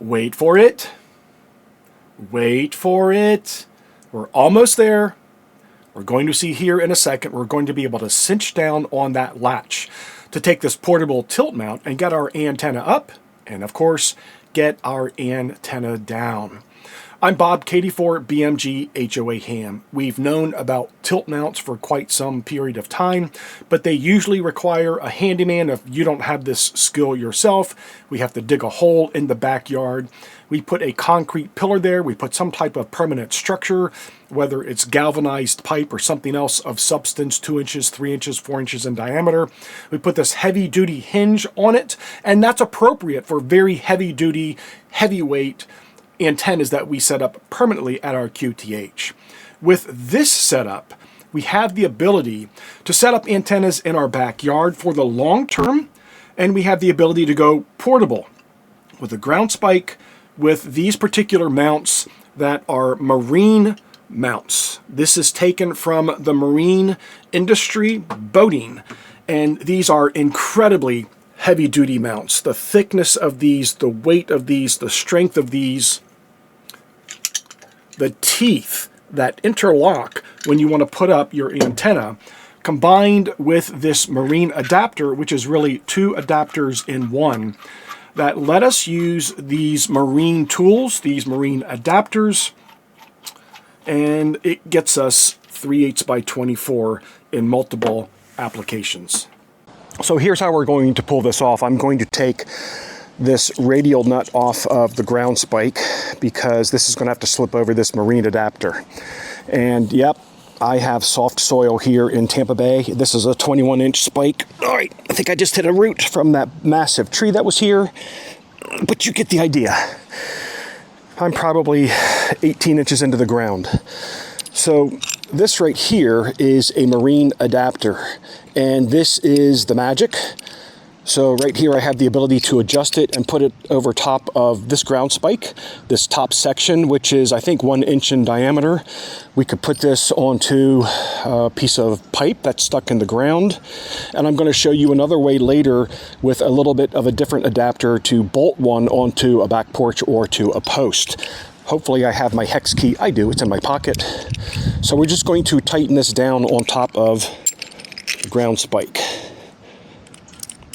Wait for it. Wait for it. We're almost there. We're going to see here in a second, we're going to be able to cinch down on that latch to take this portable tilt mount and get our antenna up, and of course, get our antenna down. I'm Bob, KD4 BMG HOA Ham. We've known about tilt mounts for quite some period of time, but they usually require a handyman. If you don't have this skill yourself, we have to dig a hole in the backyard. We put a concrete pillar there. We put some type of permanent structure, whether it's galvanized pipe or something else of substance, 2 inches, 3 inches, 4 inches in diameter. We put this heavy-duty hinge on it, and that's appropriate for very heavy-duty, heavyweight antennas that we set up permanently at our QTH. With this setup, we have the ability to set up antennas in our backyard for the long term, and we have the ability to go portable with a ground spike with these particular mounts that are marine mounts. This is taken from the marine industry, boating, and these are incredibly heavy-duty mounts. The thickness of these, the weight of these, the strength of these, the teeth that interlock when you want to put up your antenna, combined with this marine adapter, which is really 2 adapters in one, that let us use these marine tools, these marine adapters, and it gets us 3/8 by 24 in multiple applications. So here's how we're going to pull this off. I'm going to take this radial nut off of the ground spike because this is going to have to slip over this marine adapter. And yep, I have soft soil here in Tampa Bay. This is a 21-inch spike. All right, I think I just hit a root from that massive tree that was here, but you get the idea. I'm probably 18 inches into the ground. So this right here is a marine adapter, and this is the magic. So right here I have the ability to adjust it and put it over top of this ground spike, this top section, which is I think 1 inch in diameter. We could put this onto a piece of pipe that's stuck in the ground. And I'm going to show you another way later with a little bit of a different adapter to bolt one onto a back porch or to a post. Hopefully I have my hex key. I do, it's in my pocket. So we're just going to tighten this down on top of the ground spike.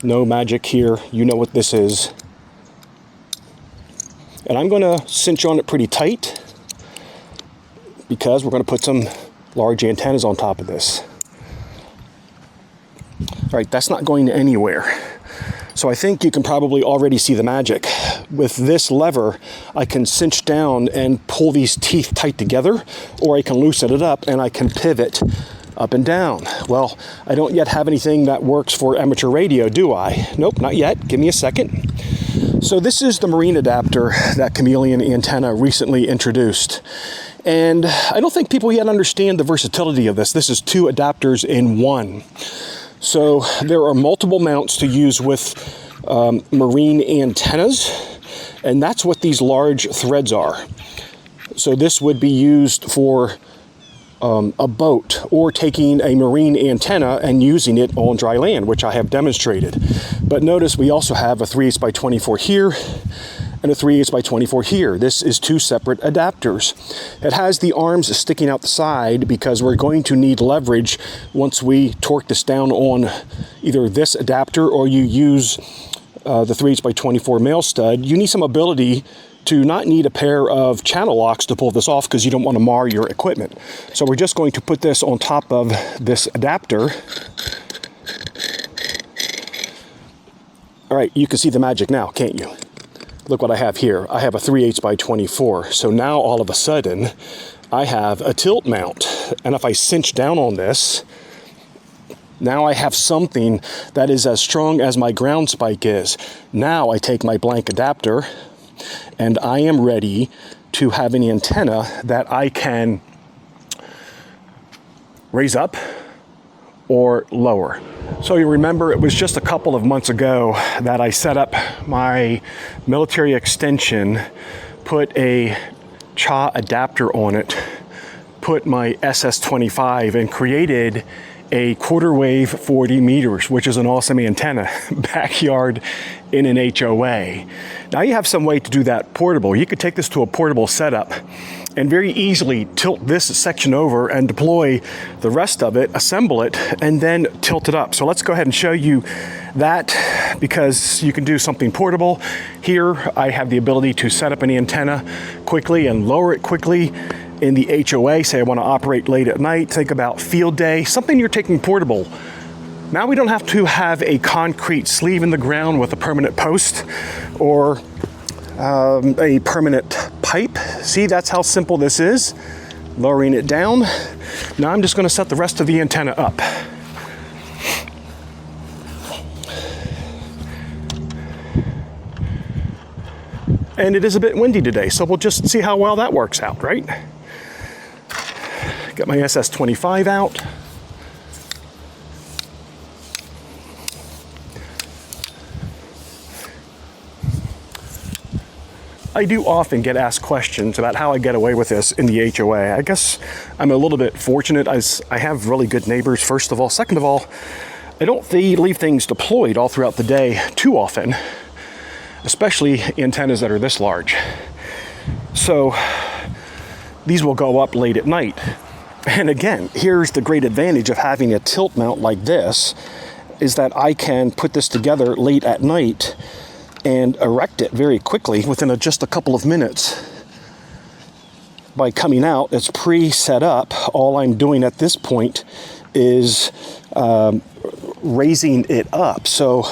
No magic here, you know what this is. And I'm going to cinch on it pretty tight because we're going to put some large antennas on top of this. All right, that's not going anywhere. So I think you can probably already see the magic. With this lever, I can cinch down and pull these teeth tight together, or I can loosen it up and I can pivot up and down. Well, I don't yet have anything that works for amateur radio, do I? Nope, not yet. Give me a second. So this is the marine adapter that Chameleon Antenna recently introduced. And I don't think people yet understand the versatility of this. This is 2 adapters in one. So there are multiple mounts to use with marine antennas, and that's what these large threads are. So this would be used for a boat, or taking a marine antenna and using it on dry land, which I have demonstrated. But notice we also have a 3/8 by 24 here and a 3/8 by 24 here. This is 2 separate adapters. It has the arms sticking out the side because we're going to need leverage once we torque this down on either this adapter or you use the 3/8 by 24 male stud. You need some ability to not need a pair of channel locks to pull this off because you don't want to mar your equipment. So we're just going to put this on top of this adapter. All right, you can see the magic now, can't you? Look what I have here. I have a 3/8 by 24. So now all of a sudden I have a tilt mount. And if I cinch down on this, now I have something that is as strong as my ground spike is. Now I take my blank adapter and I am ready to have an antenna that I can raise up or lower. So you remember it was just a couple of months ago that I set up my military extension, put a HOA adapter on it, put my SS25 and created a quarter wave 40 meters, which is an awesome antenna, backyard in an HOA. Now you have some way to do that portable. You could take this to a portable setup and very easily tilt this section over and deploy the rest of it, assemble it, and then tilt it up. So let's go ahead and show you that, because you can do something portable. Here I have the ability to set up an antenna quickly and lower it quickly in the HOA. Say I want to operate late at night, think about field day, something you're taking portable. Now we don't have to have a concrete sleeve in the ground with a permanent post or a permanent pipe. See, that's how simple this is. Lowering it down. Now I'm just going to set the rest of the antenna up. And it is a bit windy today, so we'll just see how well that works out, right? Got my SS25 out. I do often get asked questions about how I get away with this in the HOA. I guess I'm a little bit fortunate as I have really good neighbors, first of all. Second of all, I don't leave things deployed all throughout the day too often, especially antennas that are this large. So these will go up late at night. And again, here's the great advantage of having a tilt mount like this, is that I can put this together late at night and erect it very quickly within just a couple of minutes. By coming out, it's pre-set up. All I'm doing at this point is raising it up. So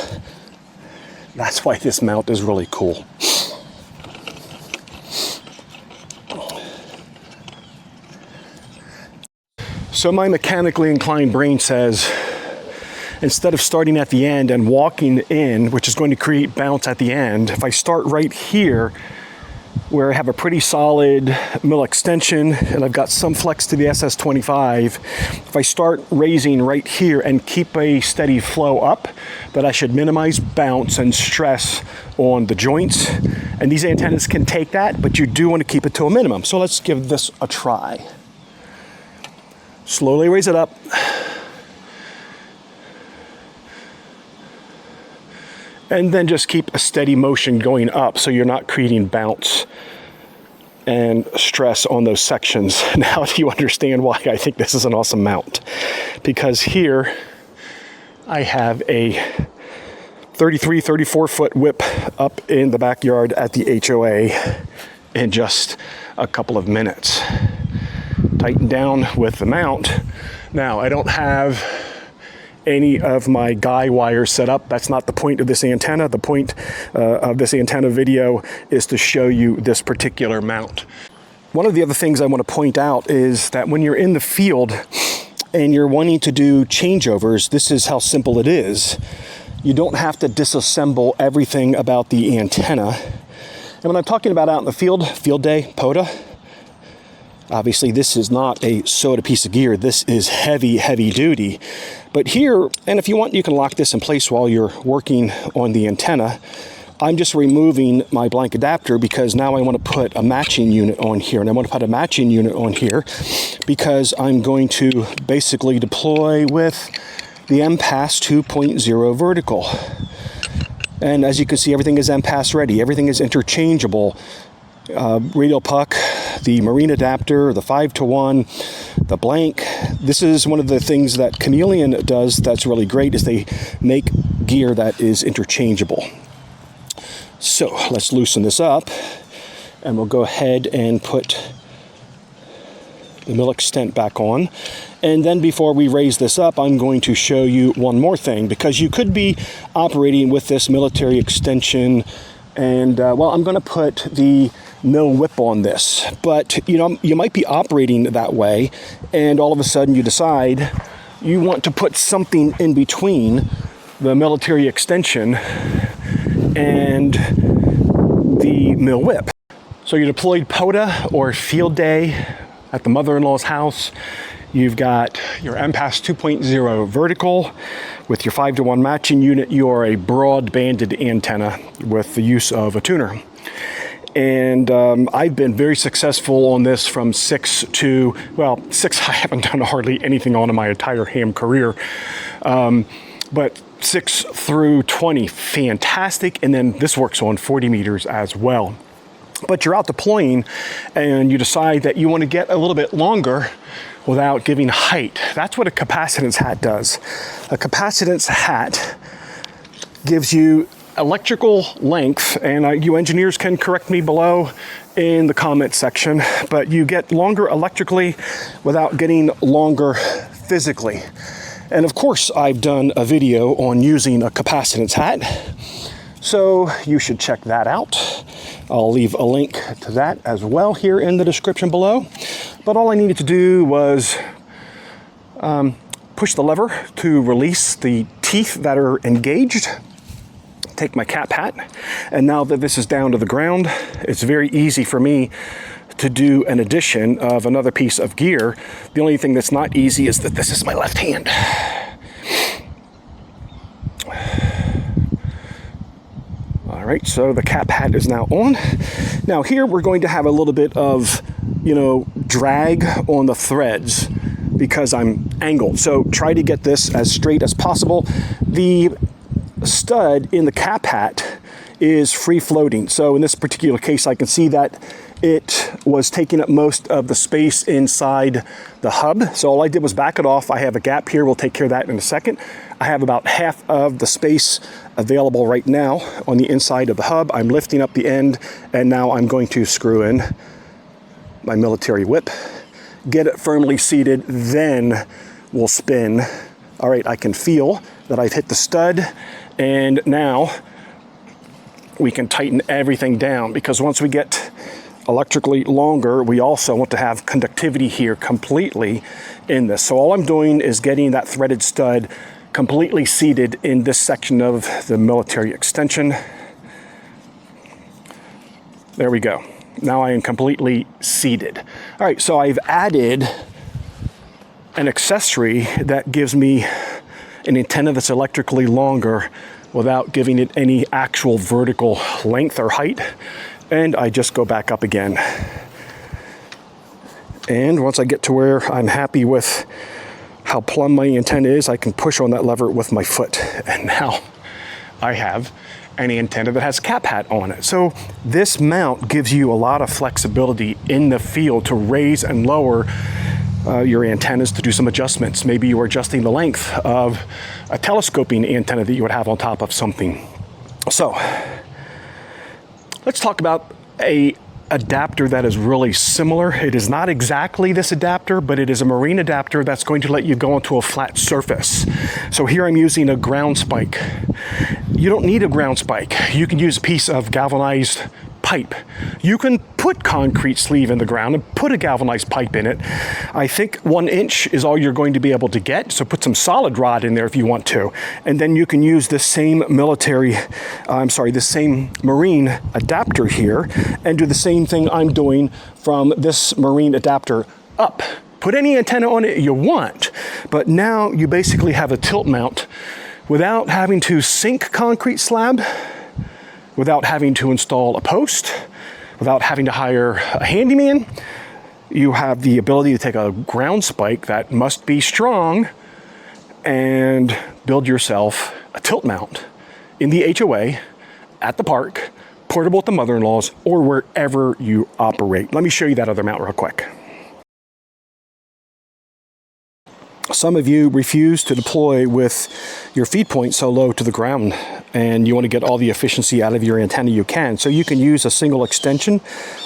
that's why this mount is really cool. So my mechanically inclined brain says, instead of starting at the end and walking in, which is going to create bounce at the end, if I start right here, where I have a pretty solid mill extension and I've got some flex to the SS25, if I start raising right here and keep a steady flow up, that I should minimize bounce and stress on the joints. And these antennas can take that, but you do want to keep it to a minimum. So let's give this a try. Slowly raise it up. And then just keep a steady motion going up so you're not creating bounce and stress on those sections. Now do you understand why I think this is an awesome mount? Because here I have a 33, 34 foot whip up in the backyard at the HOA in just a couple of minutes. Tighten down with the mount. Now I don't have any of my guy wires set up. That's not the point of this antenna. The point of this antenna video is to show you this particular mount. One of the other things I want to point out is that when you're in the field and you're wanting to do changeovers, this is how simple it is. You don't have to disassemble everything about the antenna. And when I'm talking about out in the field day, POTA, obviously this is not a soda piece of gear. This is heavy, heavy duty. But here, and if you want, you can lock this in place while you're working on the antenna. I'm just removing my blank adapter because now I want to put a matching unit on here. And I want to put a matching unit on here because I'm going to basically deploy with the MPass 2.0 vertical. And as you can see, everything is MPass ready. Everything is interchangeable. Radial puck, the marine adapter, the 5-to-1, the blank. This is one of the things that Chameleon does that's really great, is they make gear that is interchangeable. So let's loosen this up and we'll go ahead and put the mill extent back on. And then before we raise this up, I'm going to show you one more thing, because you could be operating with this military extension and well, I'm going to put the mill whip on this, but you know, you might be operating that way and all of a sudden you decide you want to put something in between the military extension and the mill whip. So you deployed POTA or field day at the mother-in-law's house. You've got your MPass 2.0 vertical with your 5-to-1 matching unit. You are a broad banded antenna with the use of a tuner. And I've been very successful on this from 6 to, well, 6 I haven't done hardly anything on in my entire ham career. But 6 through 20, fantastic. And then this works on 40 meters as well. But you're out deploying and you decide that you want to get a little bit longer without giving height. That's what a capacitance hat does. A capacitance hat gives you electrical length, and you engineers can correct me below in the comment section, but you get longer electrically without getting longer physically. And of course, I've done a video on using a capacitance hat, so you should check that out. I'll leave a link to that as well here in the description below. But all I needed to do was push the lever to release the teeth that are engaged, take my cap hat, and now that this is down to the ground, it's very easy for me to do an addition of another piece of gear. The only thing that's not easy is that this is my left hand. All right, so the cap hat is now on. Now here we're going to have a little bit of, drag on the threads because I'm angled. So try to get this as straight as possible. The stud in the cap hat is free floating. So in this particular case, I can see that it was taking up most of the space inside the hub. So all I did was back it off. I have a gap here. We'll take care of that in a second. I have about half of the space available right now on the inside of the hub. I'm lifting up the end, and now I'm going to screw in my military whip, get it firmly seated, then we'll spin. All right, I can feel that I've hit the stud, and now we can tighten everything down, because once we get electrically longer, we also want to have conductivity here completely in this. So all I'm doing is getting that threaded stud completely seated in this section of the military extension. There we go. Now I am completely seated. All right, so I've added an accessory that gives me an antenna that's electrically longer without giving it any actual vertical length or height. And I just go back up again. And once I get to where I'm happy with how plumb my antenna is, I can push on that lever with my foot. And now I have an antenna that has cap hat on it. So this mount gives you a lot of flexibility in the field to raise and lower your antennas, to do some adjustments. Maybe you are adjusting the length of a telescoping antenna that you would have on top of something. So let's talk about a adapter that is really similar. It is not exactly this adapter, but it is a marine adapter that's going to let you go onto a flat surface. So here I'm using a ground spike. You don't need a ground spike. You can use a piece of galvanized pipe. You can put concrete sleeve in the ground and put a galvanized pipe in it. I think 1 inch is all you're going to be able to get, so put some solid rod in there if you want to. And then you can use this same this same marine adapter here and do the same thing I'm doing from this marine adapter up. Put any antenna on it you want, but now you basically have a tilt mount without having to sink concrete slab, without having to install a post, without having to hire a handyman. You have the ability to take a ground spike that must be strong and build yourself a tilt mount in the HOA, at the park, portable at the mother-in-law's, or wherever you operate. Let me show you that other mount real quick. Some of you refuse to deploy with your feed point so low to the ground, and you want to get all the efficiency out of your antenna you can. So you can use a single extension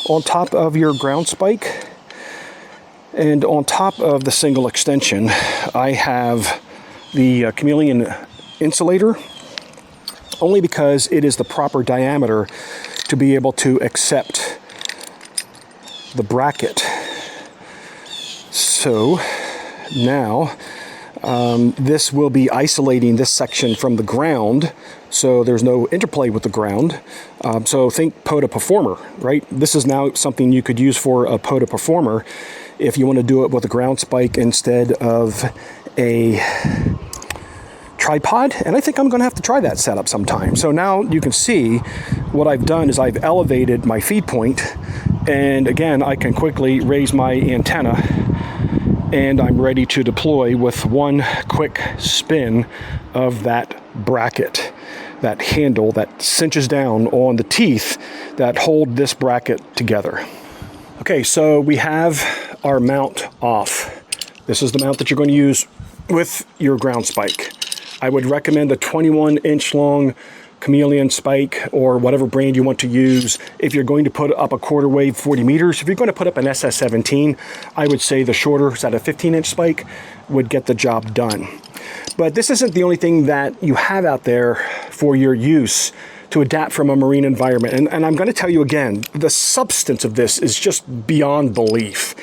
on top of your ground spike. And on top of the single extension, I have the chameleon insulator, only because it is the proper diameter to be able to accept the bracket. So now this will be isolating this section from the ground, so there's no interplay with the ground. So think POTA Performer, right? This is now something you could use for a POTA Performer if you want to do it with a ground spike instead of a tripod, and I think I'm going to have to try that setup sometime. So now you can see what I've done is I've elevated my feed point, and again, I can quickly raise my antenna, and I'm ready to deploy with one quick spin of that bracket, that handle that cinches down on the teeth that hold this bracket together. Okay, so we have our mount off. This is the mount that you're going to use with your ground spike. I would recommend a 21-inch long chameleon spike or whatever brand you want to use. If you're going to put up a quarter wave 40 meters, if you're going to put up an SS17, I would say the shorter, so that a 15-inch spike would get the job done. But this isn't the only thing that you have out there for your use to adapt from a marine environment. And I'm going to tell you again, the substance of this is just beyond belief.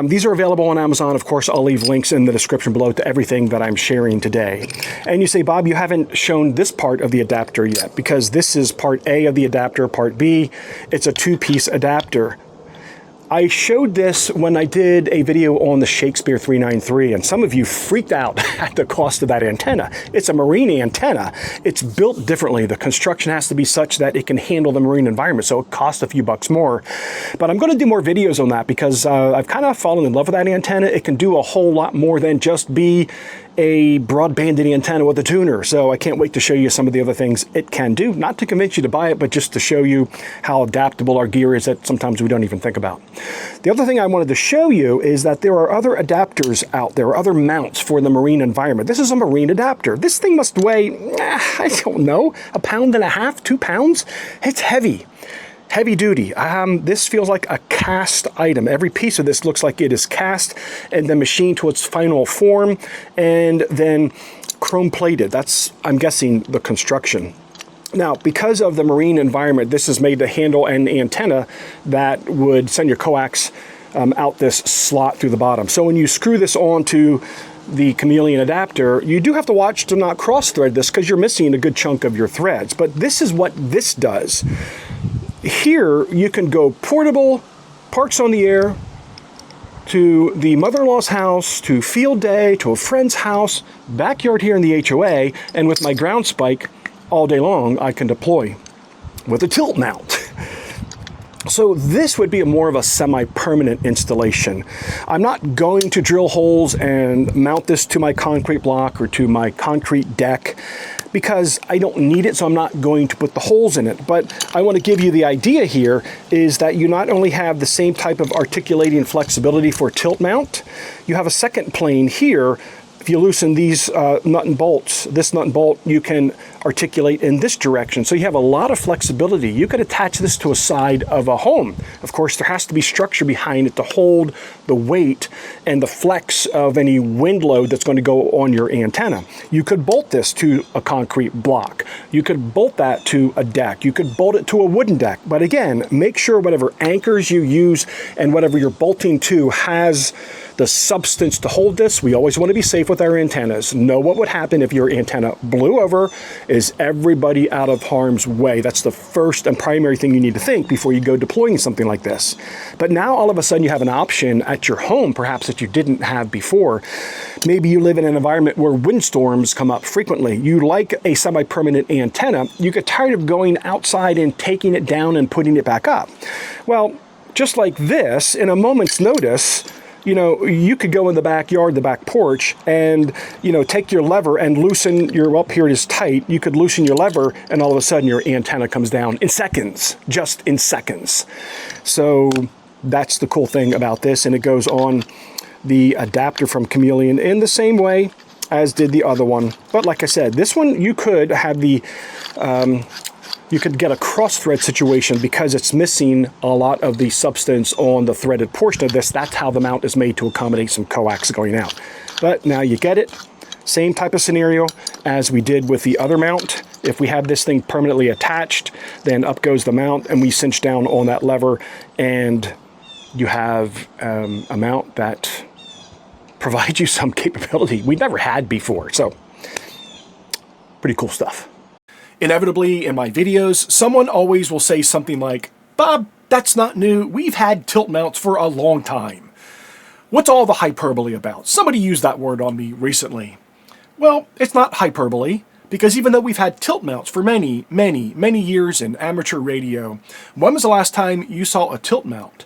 These are available on Amazon. Of course, I'll leave links in the description below to everything that I'm sharing today. And you say, Bob, you haven't shown this part of the adapter yet, because this is part A of the adapter, part B. It's a two-piece adapter. I showed this when I did a video on the Shakespeare 393, and some of you freaked out at the cost of that antenna. It's a marine antenna. It's built differently. The construction has to be such that it can handle the marine environment, so it costs a few bucks more. But I'm going to do more videos on that because I've kind of fallen in love with that antenna. It can do a whole lot more than just be a broadbanded antenna with a tuner. So I can't wait to show you some of the other things it can do. Not to convince you to buy it, but just to show you how adaptable our gear is that sometimes we don't even think about. The other thing I wanted to show you is that there are other adapters out there, other mounts for the marine environment. This is a marine adapter. This thing must weigh, I don't know, 1.5 pounds, 2 pounds? It's heavy. Heavy duty. This feels like a cast item. Every piece of this looks like it is cast and then machined to its final form and then chrome plated. That's, I'm guessing, the construction. Now, because of the marine environment, this is made to handle an antenna that would send your coax out this slot through the bottom. So when you screw this onto the chameleon adapter, you do have to watch to not cross thread this because you're missing a good chunk of your threads. But this is what this does. Here, you can go portable, parks on the air, to the mother-in-law's house, to field day, to a friend's house, backyard here in the HOA, and with my ground spike all day long, I can deploy with a tilt mount. So this would be more of a semi-permanent installation. I'm not going to drill holes and mount this to my concrete block or to my concrete deck because I don't need it, so I'm not going to put the holes in it. But I want to give you the idea here is that you not only have the same type of articulating flexibility for tilt mount, you have a second plane here. If you loosen these nut and bolts, this nut and bolt, you can articulate in this direction. So you have a lot of flexibility. You could attach this to a side of a home. Of course, there has to be structure behind it to hold the weight and the flex of any wind load that's going to go on your antenna. You could bolt this to a concrete block. You could bolt that to a deck. You could bolt it to a wooden deck. But again, make sure whatever anchors you use and whatever you're bolting to has the substance to hold this. We always want to be safe with our antennas. Know what would happen if your antenna blew over. Is everybody out of harm's way? That's the first and primary thing you need to think before you go deploying something like this. But now all of a sudden you have an option at your home, perhaps that you didn't have before. Maybe you live in an environment where windstorms come up frequently. You like a semi-permanent antenna. You get tired of going outside and taking it down and putting it back up. Well, just like this, in a moment's notice, you know, you could go in the backyard, the back porch, and, you know, take your lever and loosen your, well, here it is tight. You could loosen your lever, and all of a sudden your antenna comes down in seconds, just in seconds. So that's the cool thing about this, and it goes on the adapter from Chameleon in the same way as did the other one. But like I said, this one you could have the you could get a cross-thread situation because it's missing a lot of the substance on the threaded portion of this. That's how the mount is made to accommodate some coax going out. But now you get it. Same type of scenario as we did with the other mount. If we have this thing permanently attached, then up goes the mount and we cinch down on that lever and you have a mount that provides you some capability we never had before. So pretty cool stuff. Inevitably, in my videos, someone always will say something like, Bob, that's not new. We've had tilt mounts for a long time. What's all the hyperbole about? Somebody used that word on me recently. Well, it's not hyperbole, because even though we've had tilt mounts for many, many, many years in amateur radio, when was the last time you saw a tilt mount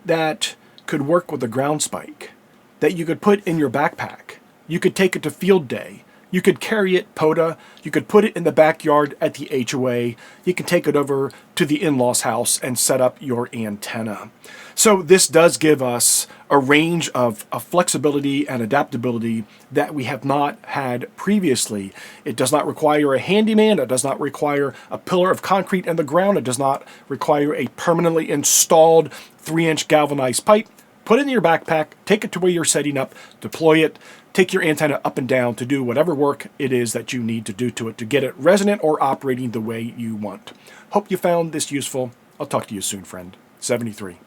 that could work with a ground spike, that you could put in your backpack? You could take it to field day. You could carry it POTA. You could put it in the backyard at the HOA. You can take it over to the in-laws house and set up your antenna. So this does give us a range of flexibility and adaptability that we have not had previously. It does not require a handyman. It does not require a pillar of concrete in the ground. It does not require a permanently installed 3-inch galvanized pipe. Put it in your backpack, take it to where you're setting up, deploy it, take your antenna up and down to do whatever work it is that you need to do to it to get it resonant or operating the way you want. Hope you found this useful. I'll talk to you soon, friend. 73.